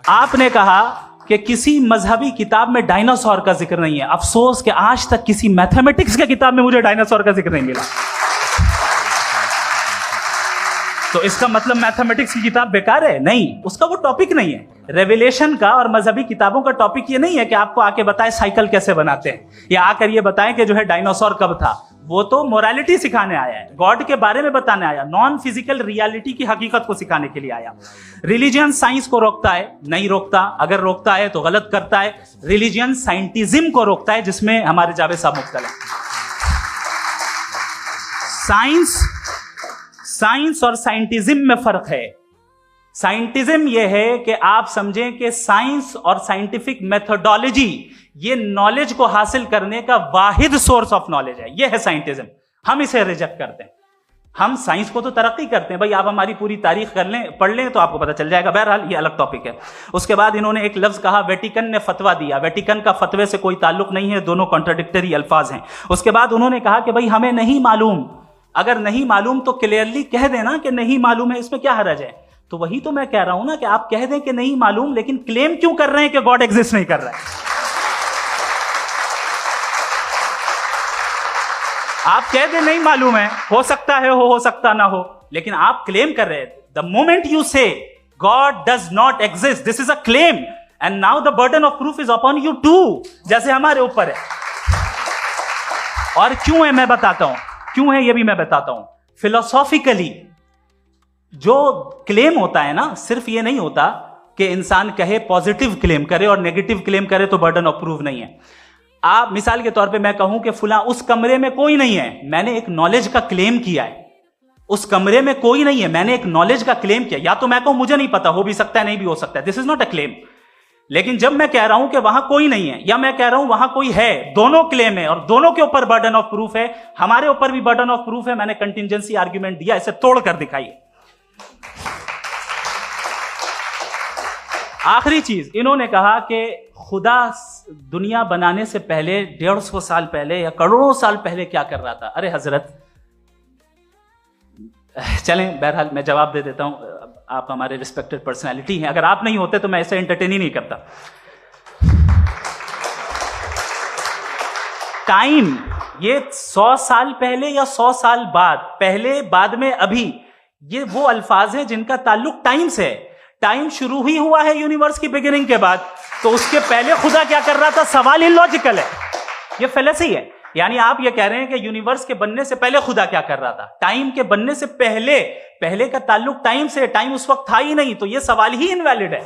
آپ نے کہا کہ کسی مذہبی کتاب میں ڈائناسور کا ذکر نہیں ہے. افسوس کہ آج تک کسی میتھمیٹکس کی کتاب میں مجھے ڈائناسور کا ذکر نہیں ملا. تو اس کا مطلب میتھمیٹکس کی کتاب بیکار ہے؟ نہیں, اس کا وہ ٹاپک نہیں ہے. ریویلیشن کا اور مذہبی کتابوں کا ٹاپک یہ نہیں ہے کہ آپ کو آ کے بتائے سائیکل کیسے بناتے ہیں, یا آ کر یہ بتائیں کہ جو ہے ڈائناسور کب تھا. وہ تو مورالٹی سکھانے آیا ہے, گاڈ کے بارے میں بتانے آیا, نان فزیکل ریالٹی کی حقیقت کو سکھانے کے لیے آیا. ریلیجن سائنس کو روکتا ہے؟ نہیں روکتا. اگر روکتا ہے تو غلط کرتا ہے. ریلیجن سائنٹزم کو روکتا ہے, جس میں ہمارے جاوید صاحب مبتلا ہیں. سائنس اور سائنٹزم میں فرق ہے. سائنٹزم یہ ہے کہ آپ سمجھیں کہ سائنس اور سائنٹیفک میتھڈالوجی یہ نالج کو حاصل کرنے کا واحد سورس آف نالج ہے. یہ ہے سائنٹزم. ہم اسے ریجیکٹ کرتے ہیں. ہم سائنس کو تو ترقی کرتے ہیں, بھائی آپ ہماری پوری تاریخ کر لیں, پڑھ لیں تو آپ کو پتہ چل جائے گا. بہرحال یہ الگ ٹاپک ہے. اس کے بعد انہوں نے ایک لفظ کہا, ویٹیکن نے فتویٰ دیا. ویٹیکن کا فتوے سے کوئی تعلق نہیں ہے, دونوں کانٹراڈکٹری الفاظ ہیں. اس کے بعد انہوں نے کہا کہ بھائی ہمیں نہیں معلوم. اگر نہیں معلوم تو کلیئرلی کہہ دینا کہ نہیں معلوم ہے, اس میں کیا حرج ہے. تو وہی تو میں کہہ رہا ہوں نا کہ آپ کہہ دیں کہ نہیں معلوم, لیکن کلیم کیوں کر رہے ہیں کہ گاڈ ایگزسٹ نہیں کر رہا ہے. آپ کہہ دیں نہیں معلوم ہے, ہو سکتا ہے ہو سکتا نہ ہو, لیکن آپ کلیم کر رہے ہیں. The moment you say God does not exist, this is a claim, and now the burden of proof is upon you too, جیسے ہمارے اوپر ہے. اور کیوں ہے میں بتاتا ہوں, کیوں ہے یہ بھی میں بتاتا ہوں. فلسافیکلی جو کلیم ہوتا ہے نا, صرف یہ نہیں ہوتا کہ انسان کہے پازیٹیو کلیم کرے اور نیگیٹو کلیم کرے تو برڈن آف پروف نہیں ہے. آپ مثال کے طور پہ میں کہوں کہ فلاں اس کمرے میں کوئی نہیں ہے, میں نے ایک نالج کا کلیم کیا ہے. اس کمرے میں کوئی نہیں ہے, میں نے ایک نالج کا کلیم کیا. یا تو میں کہوں مجھے نہیں پتا, ہو بھی سکتا ہے نہیں بھی ہو سکتا ہے, دس از ناٹ اے کلیم. لیکن جب میں کہہ رہا ہوں کہ وہاں کوئی نہیں ہے, یا میں کہہ رہا ہوں وہاں کوئی ہے, دونوں کلیم ہے اور دونوں کے اوپر برڈن آف پروف ہے. ہمارے اوپر بھی برڈن آف پروف ہے. میں نے کنٹینجنسی آرگیومنٹ دیا, اسے توڑ کر دکھائیے. آخری چیز, انہوں نے کہا کہ خدا دنیا بنانے سے پہلے 150 سال پہلے یا کروڑوں سال پہلے کیا کر رہا تھا. ارے حضرت, چلیں بہرحال میں جواب دے دیتا ہوں. آپ ہمارے ریسپیکٹڈ پرسنالٹی ہیں, اگر آپ نہیں ہوتے تو میں ایسے انٹرٹین ہی نہیں کرتا. ٹائم یہ 100 سال پہلے یا 100 سال بعد, پہلے بعد میں ابھی, یہ وہ الفاظ ہیں جن کا تعلق ٹائم سے ہے. ٹائم شروع ہی ہوا ہے یونیورس کی بگننگ کے بعد, تو اس کے پہلے خدا کیا کر رہا تھا, سوال ہی لاجیکل ہے. یہ فلسفی ہے. یعنی آپ یہ کہہ رہے ہیں کہ یونیورس کے بننے سے پہلے خدا کیا کر رہا تھا. ٹائم کے بننے سے پہلے کا تعلق ٹائم سے, ٹائم اس وقت تھا ہی نہیں, تو یہ سوال ہی انویلڈ ہے.